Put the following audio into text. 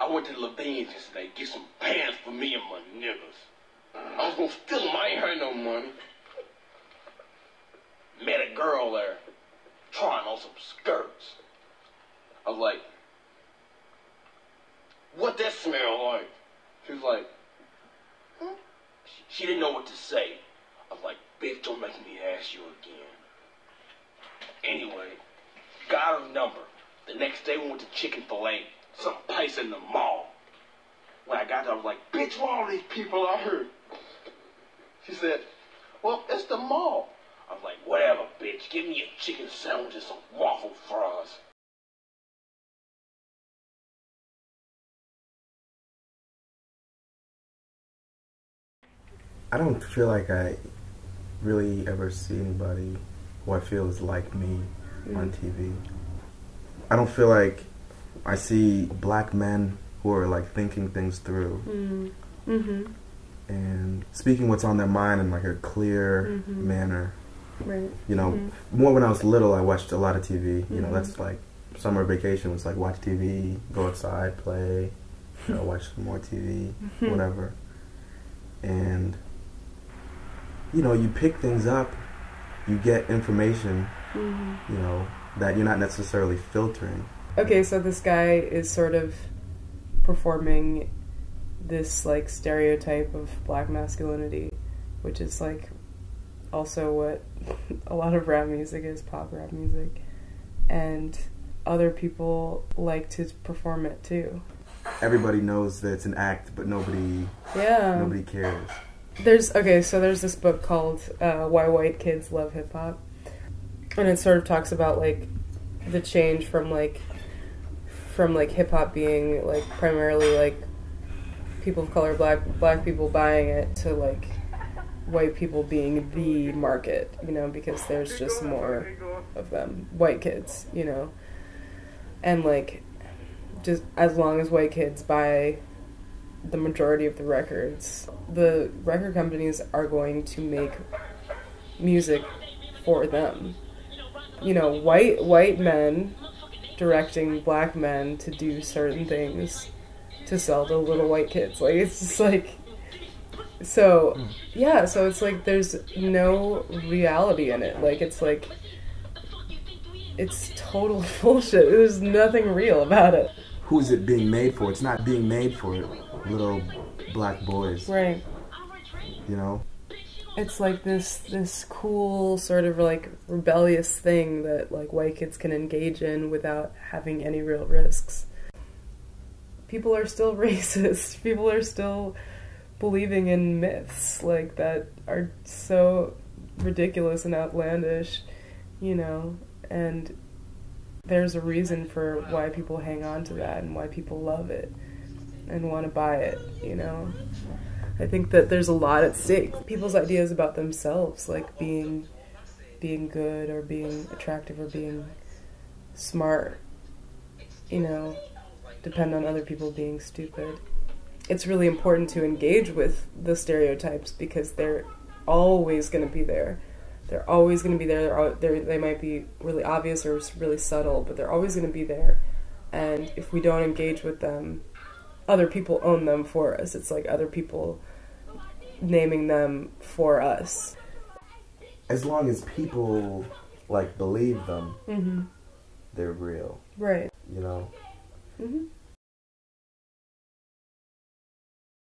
I went to the Levine's yesterday, get some pants for me and my niggas. I was gonna steal them, I ain't had no money. Met a girl there, trying on some skirts. I was like, what that smell like? She was like, she didn't know what to say. I was like, bitch, don't make me ask you again. Anyway, got her number. The next day we went to Chick-fil-A, some place in the mall. When I got there, I was like, bitch, who are all these people out here? She said, well, it's the mall. I was like, whatever, bitch. Give me a chicken sandwich and some waffle fries. I don't feel like I really ever see anybody who I feel is like me on TV. I don't feel like I see black men who are like thinking things through and speaking what's on their mind in like a clear manner. Right. You know, more when I was little, I watched a lot of TV. You know, that's like summer vacation was like watch TV, go outside, play, you know, watch some more TV, whatever. And you know, you pick things up, you get information, you know, that you're not necessarily filtering. Okay, so this guy is sort of performing this, like, stereotype of black masculinity, which is, like, also what a lot of rap music is, pop rap music. And other people like to perform it, too. Everybody knows that it's an act, but nobody cares. There's this book called Why White Kids Love Hip Hop, and it sort of talks about like the change from hip hop being like primarily like people of color, black people buying it, to like white people being the market, you know, because there's just more of them, white kids, you know, and like just as long as white kids buy the majority of the records, the record companies are going to make music for them. You know, white men directing black men to do certain things to sell to little white kids. Like, it's just like, so yeah, so it's like there's no reality in it. Like, it's like, it's total bullshit. There's nothing real about it. Who's it being made for? It's not being made for little black boys. Right. You know? It's like this cool sort of like rebellious thing that like white kids can engage in without having any real risks. People are still racist. People are still believing in myths like that are so ridiculous and outlandish, you know, and there's a reason for why people hang on to that and why people love it and want to buy it, you know. I think that there's a lot at stake. People's ideas about themselves, like being good or being attractive or being smart, you know, depend on other people being stupid. It's really important to engage with the stereotypes because they're always going to be there. They're always going to be there. They might be really obvious or really subtle, but they're always going to be there. And if we don't engage with them, other people own them for us. It's like other people naming them for us. As long as people, like, believe them, they're real. Right. You know?